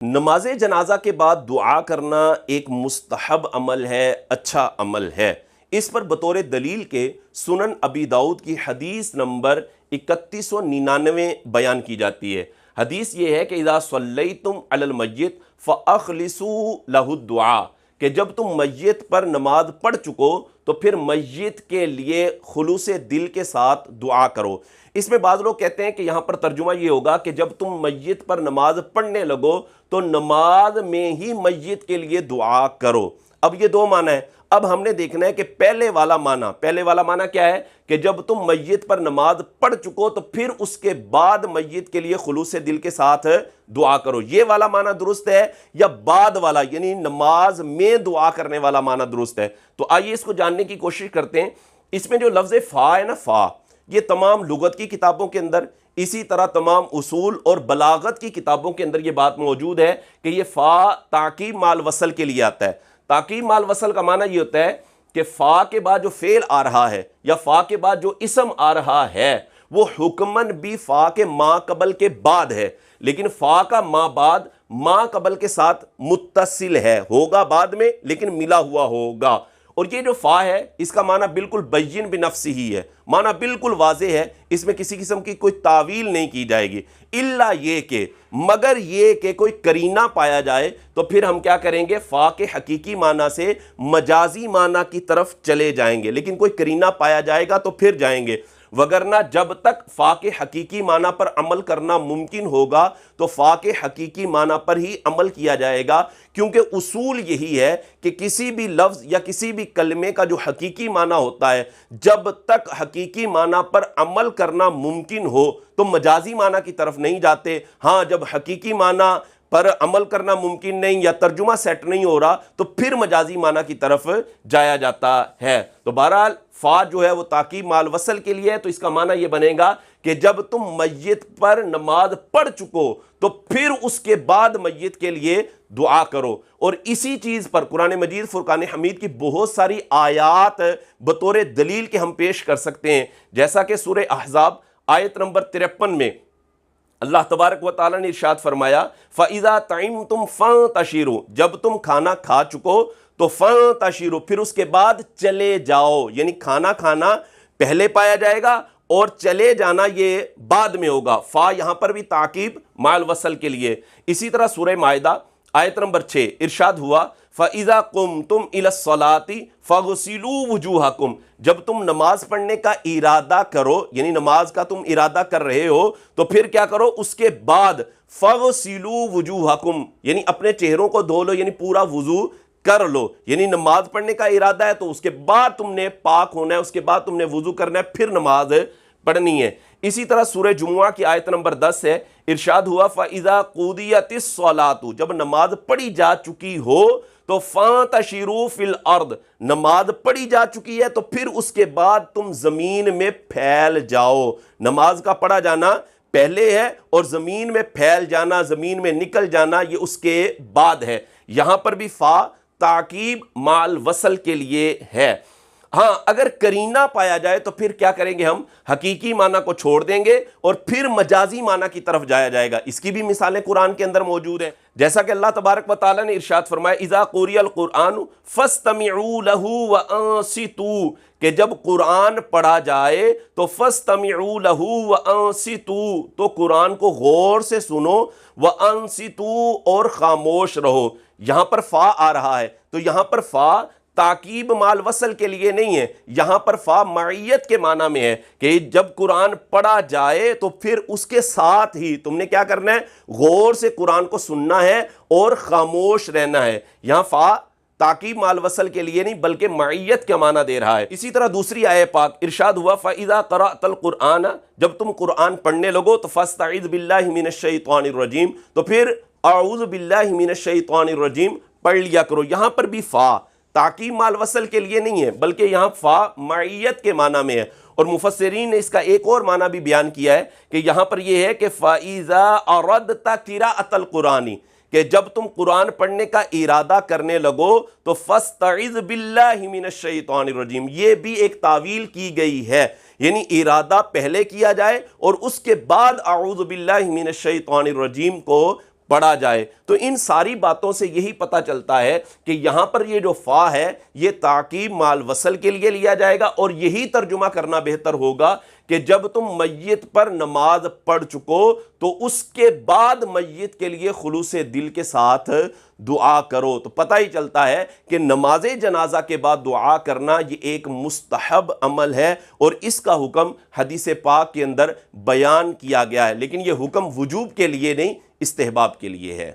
نماز جنازہ کے بعد دعا کرنا ایک مستحب عمل ہے، اچھا عمل ہے۔ اس پر بطور دلیل کے سنن ابی داؤد کی حدیث نمبر 3199 بیان کی جاتی ہے۔ حدیث یہ ہے کہ اذا صلیتم علی المیت فاخلصوا لہ الدعاء، کہ جب تم میت پر نماز پڑھ چکو تو پھر میت کے لیے خلوص دل کے ساتھ دعا کرو۔ اس میں بعض لوگ کہتے ہیں کہ یہاں پر ترجمہ یہ ہوگا کہ جب تم میت پر نماز پڑھنے لگو تو نماز میں ہی میت کے لیے دعا کرو۔ اب یہ دو معنی ہے۔ اب ہم نے دیکھنا ہے کہ پہلے والا معنی کیا ہے کہ جب تم میت پر نماز پڑھ چکو تو پھر اس کے بعد میت کے لیے خلوص دل کے ساتھ دعا کرو، یہ والا معنی درست ہے یا بعد والا یعنی نماز میں دعا کرنے والا معنی درست ہے؟ تو آئیے اس کو جاننے کی کوشش کرتے ہیں۔ اس میں جو لفظ فا ہے نا، فا، یہ تمام لغت کی کتابوں کے اندر، اسی طرح تمام اصول اور بلاغت کی کتابوں کے اندر یہ بات موجود ہے کہ یہ فا تاکید مال وصل کے لیے آتا ہے۔ تاکید مال وصل کا معنی یہ ہوتا ہے کہ فا کے بعد جو فعل آ رہا ہے یا فا کے بعد جو اسم آ رہا ہے وہ حکماً بھی فا کے ما قبل کے بعد ہے، لیکن فا کا ما بعد ما قبل کے ساتھ متصل ہے، ہوگا بعد میں لیکن ملا ہوا ہوگا۔ اور یہ جو فا ہے اس کا معنی بالکل بین بنفسی ہی ہے، معنی بالکل واضح ہے، اس میں کسی قسم کی کوئی تعویل نہیں کی جائے گی، الا یہ کہ مگر یہ کہ کوئی قرینہ پایا جائے تو پھر ہم کیا کریں گے، فا کے حقیقی معنی سے مجازی معنی کی طرف چلے جائیں گے، لیکن کوئی قرینہ پایا جائے گا تو پھر جائیں گے، وگرنہ جب تک فا کے حقیقی معنی پر عمل کرنا ممکن ہوگا تو فا کے حقیقی معنی پر ہی عمل کیا جائے گا، کیونکہ اصول یہی ہے کہ کسی بھی لفظ یا کسی بھی کلمے کا جو حقیقی معنی ہوتا ہے جب تک حقیقی معنی پر عمل کرنا ممکن ہو تو مجازی معنی کی طرف نہیں جاتے۔ ہاں، جب حقیقی معنی پر عمل کرنا ممکن نہیں یا ترجمہ سیٹ نہیں ہو رہا تو پھر مجازی معنی کی طرف جایا جاتا ہے۔ تو بہرحال فا جو ہے وہ تاکید مال وصل کے لیے ہے، تو اس کا معنی یہ بنے گا کہ جب تم میت پر نماز پڑھ چکو تو پھر اس کے بعد میت کے لیے دعا کرو۔ اور اسی چیز پر قرآن مجید فرقان حمید کی بہت ساری آیات بطور دلیل کے ہم پیش کر سکتے ہیں، جیسا کہ سورہ احزاب آیت نمبر 53 میں اللہ تبارک و تعالیٰ نے ارشاد فرمایا فَإِذَا طَعِمْتُمْ فَانْتَشِرُوا، جب تم کھانا کھا چکو تو فَانْتَشِرُوا، پھر اس کے بعد چلے جاؤ، یعنی کھانا کھانا پہلے پایا جائے گا اور چلے جانا یہ بعد میں ہوگا۔ فا یہاں پر بھی تعقیب مال وصل کے لیے۔ اسی طرح سورہ مائدہ آیت نمبر 6 ارشاد ہوا فَإِذَا قُمْتُمْ إِلَى الصَّلَاةِ فَاغْسِلُوا وُجُوهَكُمْ، جب تم نماز پڑھنے کا ارادہ کرو، یعنی نماز کا تم ارادہ کر رہے ہو تو پھر کیا کرو، اس کے بعد فَاغْسِلُوا وُجُوهَكُمْ، یعنی اپنے چہروں کو دھو لو، یعنی پورا وضو کر لو۔ یعنی نماز پڑھنے کا ارادہ ہے تو اس کے بعد تم نے پاک ہونا ہے، اس کے بعد تم نے وضو کرنا ہے، پھر نماز پڑھنی ہے۔ اسی طرح سورہ جمعہ کی آیت نمبر 10 ہے، ارشاد ہوا فَإِذَا قُضِيَتِ الصَّلَاةُ، جب نماز پڑھی جا چکی ہو تو فَانْتَشِرُوا فِي الْأَرْضِ، نماز پڑھی جا چکی ہے تو پھر اس کے بعد تم زمین میں پھیل جاؤ۔ نماز کا پڑھا جانا پہلے ہے اور زمین میں پھیل جانا، زمین میں نکل جانا یہ اس کے بعد ہے۔ یہاں پر بھی فا تعقیب مال وصل کے لیے ہے۔ ہاں، اگر قرینہ پایا جائے تو پھر کیا کریں گے، ہم حقیقی معنی کو چھوڑ دیں گے اور پھر مجازی معنی کی طرف جایا جائے گا۔ اس کی بھی مثالیں قرآن کے اندر موجود ہیں، جیسا کہ اللہ تبارک و تعالیٰ نے ارشاد فرمایا اذا قُرِئَ القرآن فَاسْتَمِعُوا لَهُ وَأَنصِتُوا، کہ جب قرآن پڑھا جائے تو فَاسْتَمِعُوا لَهُ وَأَنصِتُوا، تو قرآن کو غور سے سنو، وَأَنصِتُوا، اور خاموش رہو۔ یہاں پر فا آ رہا ہے تو یہاں پر فا تاکیب مال وصل کے لیے نہیں ہے، یہاں پر فا معیت کے معنی میں ہے کہ جب قرآن پڑھا جائے تو پھر اس کے ساتھ ہی تم نے کیا کرنا ہے، غور سے قرآن کو سننا ہے اور خاموش رہنا ہے۔ یہاں فا تاکیب مال وصل کے لیے نہیں بلکہ معیت کا معنی دے رہا ہے۔ اسی طرح دوسری آیت پاک ارشاد ہوا فَإِذَا قَرَأْتَ الْقُرْآنَ، جب تم قرآن پڑھنے لگو تو فَاسْتَعِذْ بِاللَّهِ مِنَ الشَّيْطَانِ الرَّجِيمِ، تو پھر اعوذ باللہ من الشیطان الرجیم پڑھ لیا کرو۔ یہاں پر بھی فا تاکید مال وصل کے لیے نہیں ہے بلکہ یہاں فا معیت کے معنی میں ہے۔ اور مفسرین نے اس کا ایک اور معنی بھی بیان کیا ہے کہ یہاں پر یہ ہے کہ فَإِذَا أَرَدْتَ قِرَاءَةَ الْقُرْآنِ، کہ جب تم قرآن پڑھنے کا ارادہ کرنے لگو تو فَاسْتَعِذْ بِاللَّهِ مِنَ الشَّيْطَانِ الرَّجِيمِ، یہ بھی ایک تعویل کی گئی ہے، یعنی ارادہ پہلے کیا جائے اور اس کے بعد اعوذ باللہ من الشیطان الرجیم کو پڑھا جائے۔ تو ان ساری باتوں سے یہی پتہ چلتا ہے کہ یہاں پر یہ جو فا ہے یہ تعقیب مال وصل کے لیے لیا جائے گا، اور یہی ترجمہ کرنا بہتر ہوگا کہ جب تم میت پر نماز پڑھ چکو تو اس کے بعد میت کے لیے خلوص دل کے ساتھ دعا کرو۔ تو پتہ ہی چلتا ہے کہ نماز جنازہ کے بعد دعا کرنا یہ ایک مستحب عمل ہے، اور اس کا حکم حدیث پاک کے اندر بیان کیا گیا ہے، لیکن یہ حکم وجوب کے لیے نہیں، استحباب کے لیے ہے۔